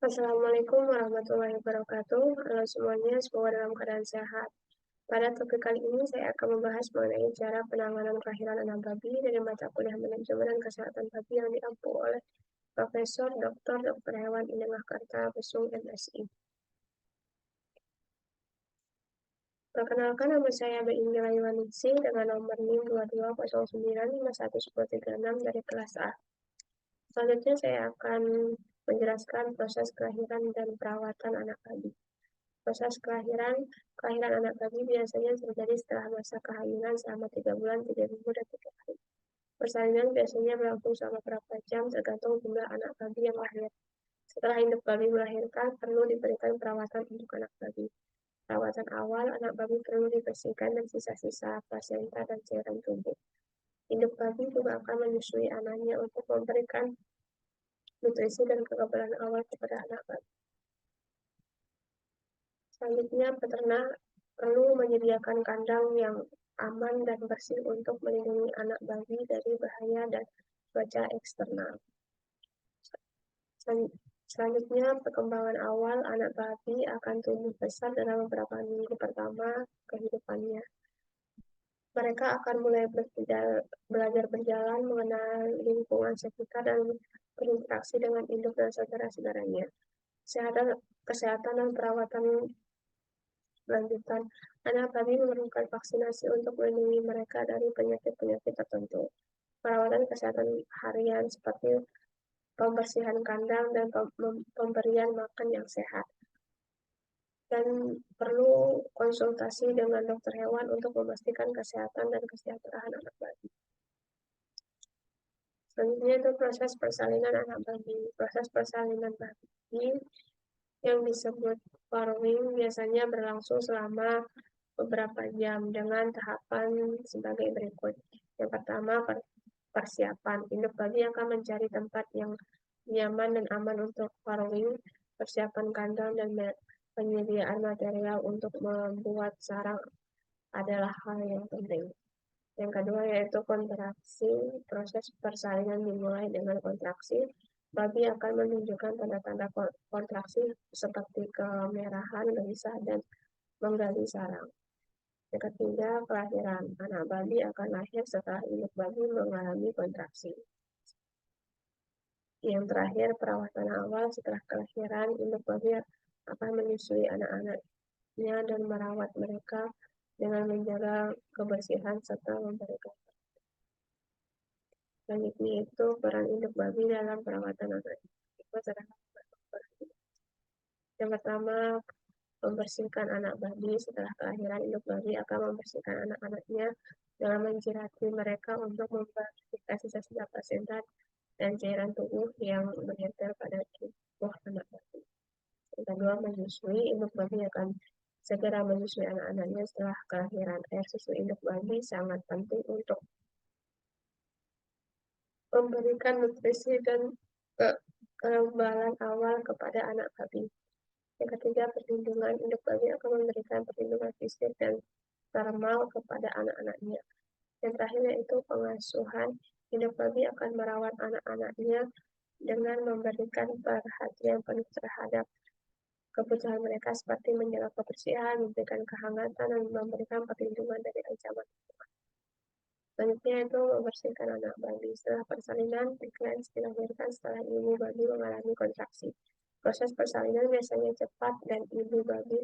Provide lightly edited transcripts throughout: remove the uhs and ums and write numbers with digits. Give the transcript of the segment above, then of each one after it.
Assalamualaikum warahmatullahi wabarakatuh. Halo semuanya, semoga dalam keadaan sehat. Pada topik kali ini saya akan membahas mengenai cara penanganan kelahiran anak babi dari mata kuliah manajemen dan kesehatan babi yang diampu oleh Profesor Dr. Hewan Indah Karta Besung MSI. Perkenalkan, nama saya Beinggi Layuwaningsih dengan nomor NIM 2209511036 dari kelas A. Selanjutnya saya akan menjelaskan proses kelahiran dan perawatan anak babi. Proses kelahiran anak babi biasanya terjadi setelah masa kehamilan selama 3 bulan, 3 minggu, dan 3 hari. Persalinan biasanya berlangsung selama berapa jam tergantung jumlah anak babi yang lahir. Setelah induk babi melahirkan, perlu diberikan perawatan untuk anak babi. Perawatan awal, anak babi perlu dibersihkan dan sisa-sisa plasenta dan cairan tubuh. Induk babi juga akan menyusui anaknya untuk memberikan nutrisi dan kekebalan awal kepada anak babi. Selanjutnya, peternak perlu menyediakan kandang yang aman dan bersih untuk melindungi anak babi dari bahaya dan cuaca eksternal. Selanjutnya, perkembangan awal anak babi akan tumbuh besar dalam beberapa minggu pertama kehidupannya. Mereka akan mulai belajar berjalan, mengenal lingkungan sekitar, dan berinteraksi dengan induk dan saudara-saudaranya. Kesehatan dan perawatan lanjutan, anak babi memerlukan vaksinasi untuk melindungi mereka dari penyakit-penyakit tertentu. Perawatan kesehatan harian seperti pembersihan kandang dan pemberian makan yang sehat. Dan perlu konsultasi dengan dokter hewan untuk memastikan kesehatan dan kesejahteraan anak babi. Selanjutnya itu proses persalinan anak babi. Proses persalinan babi yang disebut farrowing biasanya berlangsung selama beberapa jam dengan tahapan sebagai berikut. Yang pertama, persiapan. Induk babi akan mencari tempat yang nyaman dan aman untuk farrowing. Persiapan kandang dan penyediaan material untuk membuat sarang adalah hal yang penting. Yang kedua yaitu kontraksi. Proses persalinan dimulai dengan kontraksi. Babi akan menunjukkan tanda-tanda kontraksi seperti kemerahan, gelisah, dan menggali sarang. Yang ketiga, kelahiran. Anak babi akan lahir setelah induk babi mengalami kontraksi. Yang terakhir, perawatan awal setelah kelahiran. Induk babi akan menyusui anak-anaknya dan merawat mereka dengan menjaga kebersihan serta memberikan. Selanjutnya itu peran induk babi dalam perawatan anak. Yang pertama, membersihkan anak babi. Setelah kelahiran, induk babi akan membersihkan anak-anaknya dengan menjirati mereka untuk membersihkan sisa-sisa plasenta dan cairan tubuh yang menempel pada tubuh anak babi. Yang kedua, menyusui. Induk babi akan segera menyusui anak-anaknya setelah kelahiran. Air susu induk babi sangat penting untuk memberikan nutrisi dan kekebalan awal kepada anak babi. Yang ketiga, perlindungan. Induk babi akan memberikan perlindungan fisik dan termal kepada anak-anaknya. Yang terakhir yaitu pengasuhan. Induk babi akan merawat anak-anaknya dengan memberikan perhatian penuh terhadap kebutuhan mereka seperti menjaga kebersihan, memberikan kehangatan, dan memberikan perlindungan dari ancaman. Selanjutnya itu membersihkan anak babi. Setelah persalinan, piglins dilahirkan setelah ibu babi mengalami kontraksi. Proses persalinan biasanya cepat dan ibu babi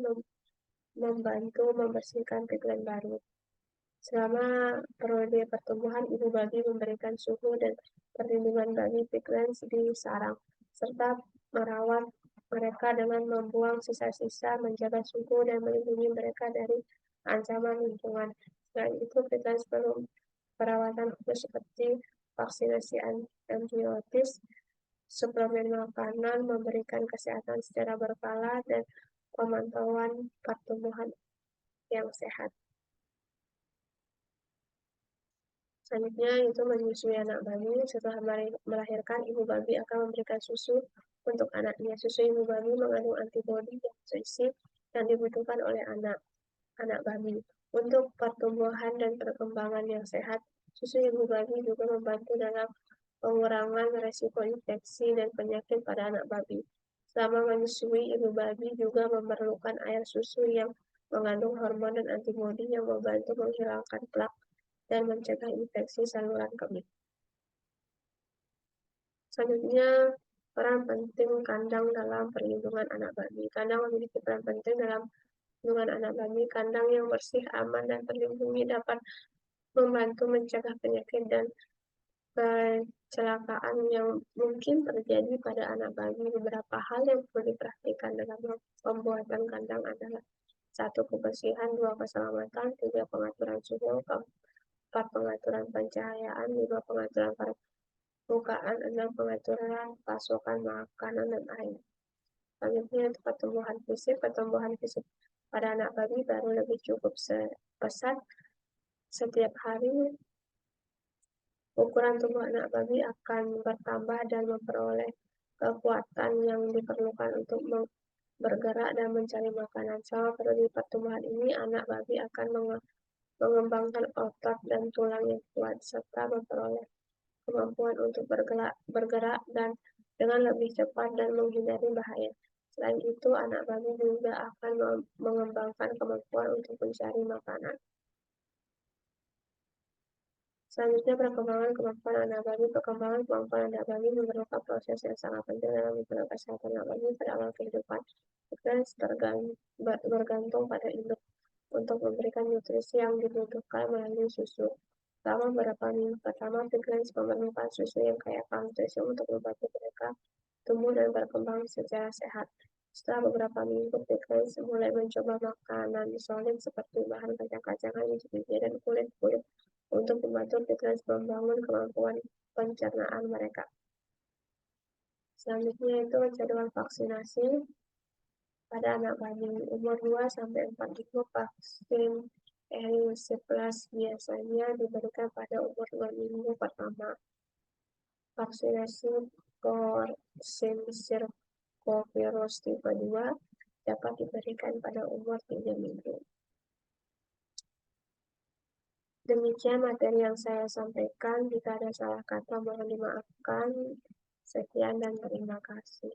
membantu membersihkan piglin baru. Selama periode pertumbuhan, ibu babi memberikan suhu dan perlindungan bagi piglins di sarang, serta merawat mereka dengan membuang sisa-sisa, menjaga suhu, dan melindungi mereka dari ancaman lingkungan. Selain itu, piglins perlu perawatan khusus seperti vaksinasi antibiotis, suplemen makanan, memberikan kesehatan secara berkala, dan pemantauan pertumbuhan yang sehat. Selanjutnya itu menyusui anak babi. Setelah melahirkan, ibu babi akan memberikan susu untuk anaknya. Susu ibu babi mengandung antibodi dan nutrisi yang dibutuhkan oleh anak babi. Untuk pertumbuhan dan perkembangan yang sehat, susu ibu babi juga membantu dalam pengurangan resiko infeksi dan penyakit pada anak babi. Selama menyusui, ibu babi juga memerlukan air susu yang mengandung hormon dan antibodi yang membantu menghilangkan plak dan mencegah infeksi saluran kemih. Selanjutnya, peran penting kandang dalam perlindungan anak babi. Kandang memiliki peran penting dalam perlindungan anak babi. Kandang yang bersih, aman, dan terlindungi dapat membantu mencegah penyakit dan kecelakaan yang mungkin terjadi pada anak babi. Beberapa hal yang perlu diperhatikan dalam pembuatan kandang adalah: 1. Kebersihan, 2. Keselamatan, 3. Pengaturan suhu, 4. Pengaturan pencahayaan, 5. Pengaturan permukaan, 6. Pengaturan pasokan makanan dan air. Selanjutnya, untuk pertumbuhan fisik pada anak babi baru lebih cukup pesat setiap hari. Ukuran tubuh anak babi akan bertambah dan memperoleh kekuatan yang diperlukan untuk bergerak dan mencari makanan. Selama periode pertumbuhan ini, anak babi akan mengembangkan otot dan tulang yang kuat, serta memperoleh kemampuan untuk bergerak dan dengan lebih cepat dan menghindari bahaya. Selain itu, anak babi juga akan mengembangkan kemampuan untuk mencari makanan. Selanjutnya, perkembangan kemampuan anak babi. Perkembangan kemampuan anak babi memerlukan proses yang sangat penting dalam menjaga kesehatan anak babi pada awal kehidupan. Piglets bergantung pada induk untuk memberikan nutrisi yang dibutuhkan melalui susu. Selama beberapa minggu pertama, piglets memerlukan susu yang kaya nutrisi untuk membantu mereka tumbuh dan berkembang secara sehat. Setelah beberapa minggu, piglets mulai mencoba makanan solid seperti bahan kacang-kacangan, biji-bijian, dan kulit-kulit untuk membantu piglets membangun kemampuan pencernaan mereka. Selanjutnya itu jadwal vaksinasi pada anak babi umur 2-4 minggu. Vaksin erisiplas biasanya diberikan pada umur 2 minggu pertama. Vaksinasi Coxsackie-Rotavirus tipe 2 dapat diberikan pada umur 3 minggu. Demikian materi yang saya sampaikan. Jika ada salah kata, mohon dimaafkan. Sekian dan terima kasih.